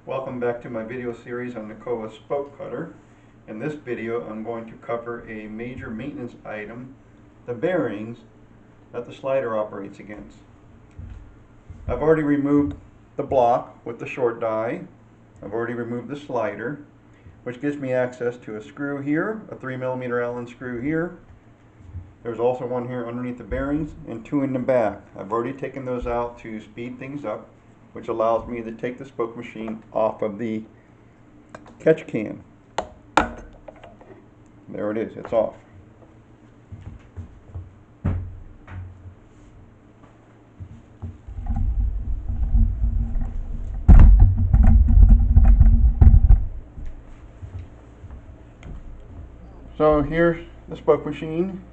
Welcome back to my video series on the Kowa Spoke Cutter. In this video I'm going to cover a major maintenance item, the bearings that the slider operates against. I've already removed the block with the short die. I've already removed the slider, which gives me access to a screw here, a 3mm Allen screw here. There's also one here underneath the bearings and two in the back. I've already taken those out to speed things up, which allows me to take the spoke machine off of the catch can. There it is, it's off. So here's the spoke machine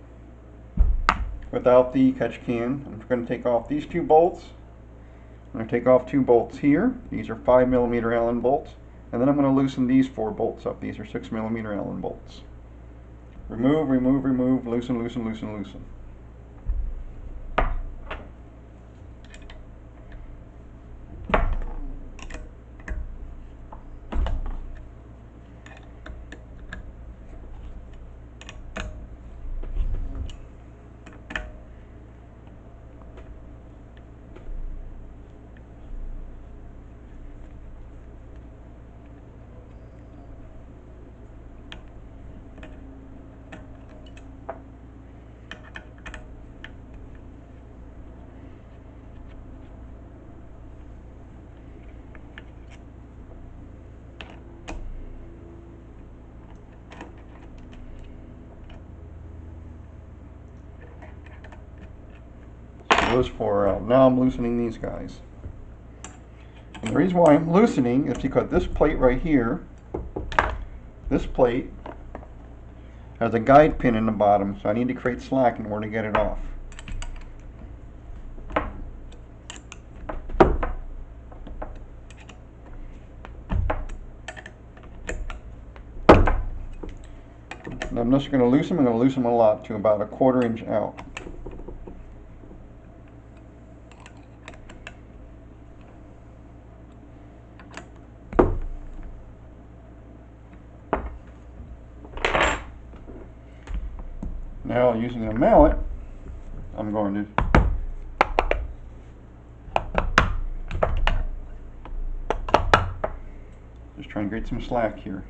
without the catch can. I'm going to take off these two bolts. I'm going to take off two bolts here. These are 5mm Allen bolts. And then I'm going to loosen these four bolts up. These are 6mm Allen bolts. Remove, remove, remove, loosen, loosen, loosen, loosen. Those four out. Now I'm loosening these guys. And the reason why I'm loosening is because this plate right here, this plate has a guide pin in the bottom, so I need to create slack in order to get it off. And I'm just going to loosen them. I'm going to loosen them a lot to about 1/4 inch out. Now, using a mallet, I'm going to just try and create some slack here.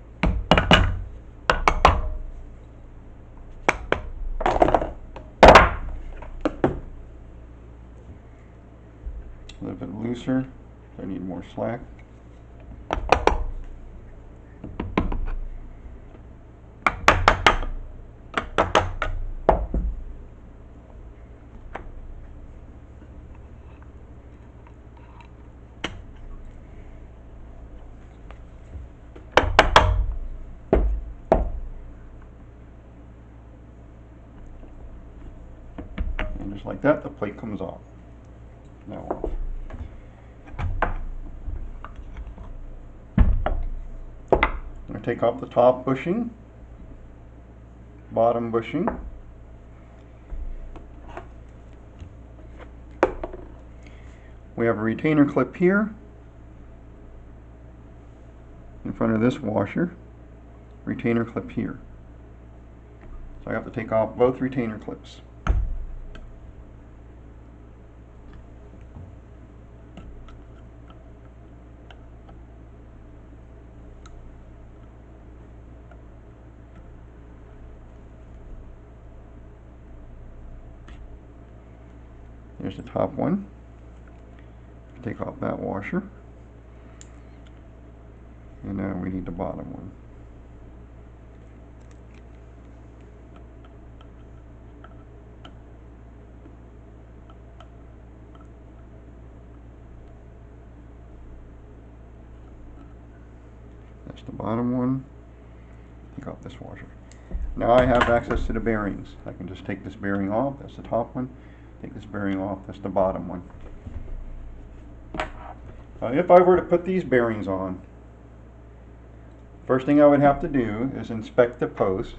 A little bit looser, so I need more slack. And just like that, the plate comes off. Now off. I'm going to take off the top bushing, bottom bushing. We have a retainer clip here in front of this washer, retainer clip here. So I have to take off both retainer clips. Here's the top one. Take off that washer. And now we need the bottom one. That's the bottom one. Take off this washer. Now I have access to the bearings. I can just take this bearing off. That's the top one. Take this bearing off. That's the bottom one. If I were to put these bearings on, first thing I would have to do is inspect the posts,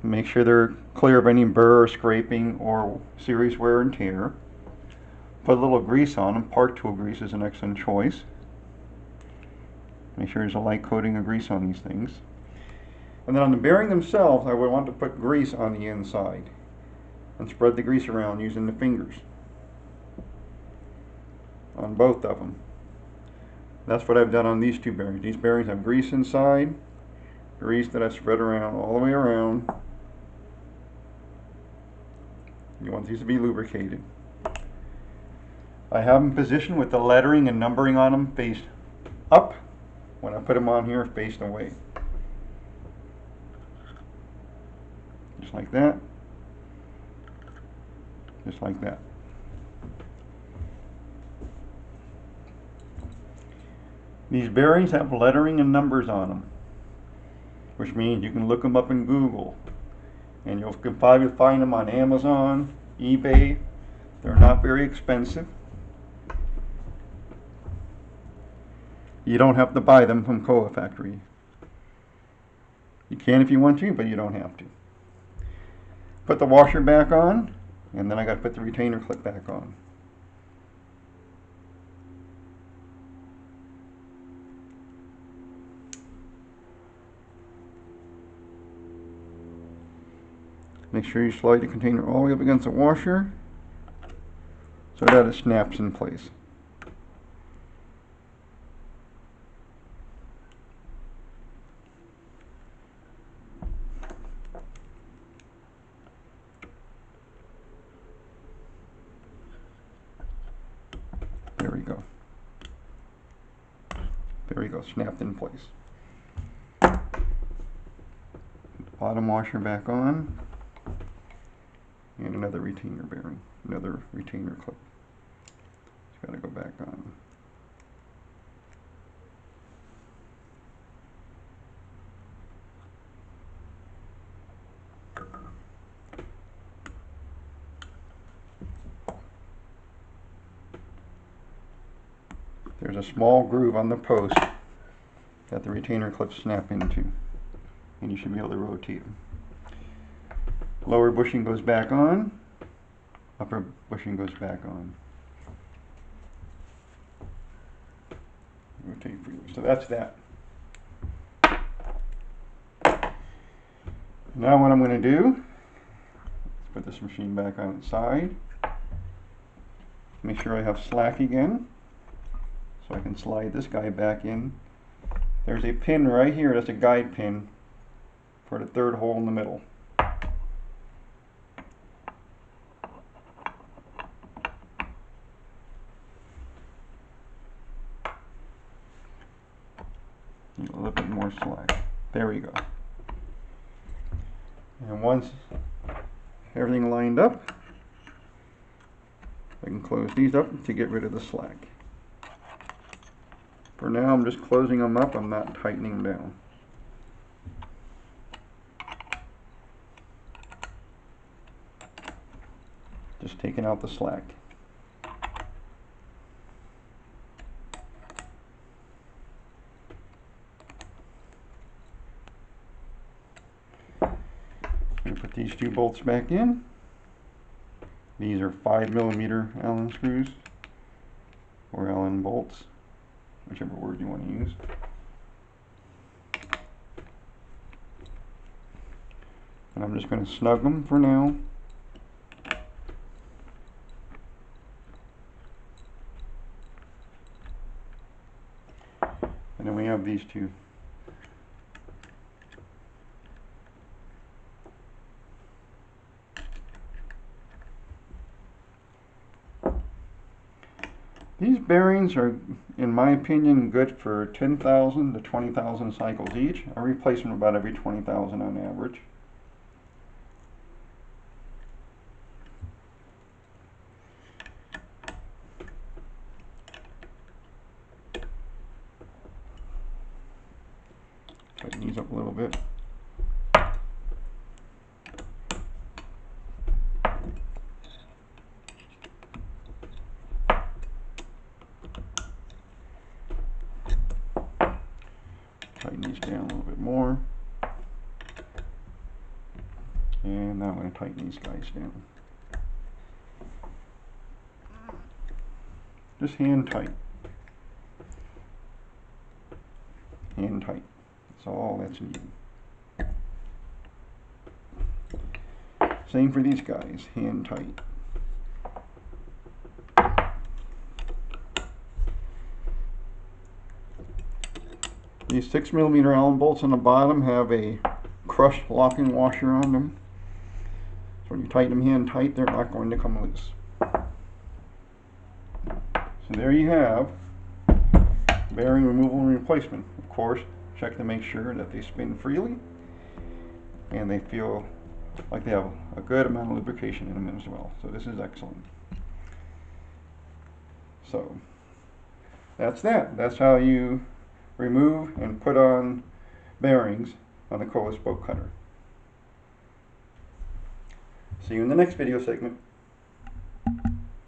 make sure they're clear of any burr or scraping or serious wear and tear. Put a little grease on them. Park tool grease is an excellent choice. Make sure there's a light coating of grease on these things. And then on the bearing themselves, I would want to put grease on the inside and spread the grease around using the fingers on both of them. That's what I've done on these two bearings. These bearings have grease inside, grease that I've spread around all the way around. You want these to be lubricated. I have them positioned with the lettering and numbering on them faced up. When I put them on here, faced away. Just like that. Just like that. These bearings have lettering and numbers on them, which means you can look them up in Google, and you'll probably find them on Amazon, eBay. They're not very expensive. You don't have to buy them from Kowa factory. You can if you want to, but you don't have to. Put the washer back on, and then I got to put the retainer clip back on. Make sure you slide the container all the way up against the washer so that it snaps in place. There we go. There we go, snapped in place. Bottom washer back on. And another retainer bearing, another retainer clip. It's got to go back on. There's a small groove on the post that the retainer clips snap into, and you should be able to rotate them. Lower bushing goes back on, upper bushing goes back on. Rotate freely. So that's that. Now what I'm going to do, let's put this machine back on its side. Make sure I have slack again, so I can slide this guy back in. There's a pin right here, that's a guide pin for the third hole in the middle. A little bit more slack. There we go. And once everything lined up, I can close these up to get rid of the slack. For now, I'm just closing them up. I'm not tightening them down. Just taking out the slack. Put these two bolts back in. These are 5mm Allen screws or Allen bolts, whichever word you want to use. And I'm just going to snug them for now. And then we have these two. These bearings are, in my opinion, good for 10,000 to 20,000 cycles each. I replace them about every 20,000 on average. Tighten these up a little bit. Tighten these down a little bit more. And now I'm going to tighten these guys down. Just hand tight. hand tight. That's all that's needed. Same for these guys, hand tight. These 6mm Allen bolts on the bottom have a crushed locking washer on them. So when you tighten them hand tight, they're not going to come loose. So there you have bearing removal and replacement. Of course, check to make sure that they spin freely and they feel like they have a good amount of lubrication in them as well. So this is excellent. So that's that. That's how you remove and put on bearings on the Kowa Spoke Cutter. See you in the next video segment.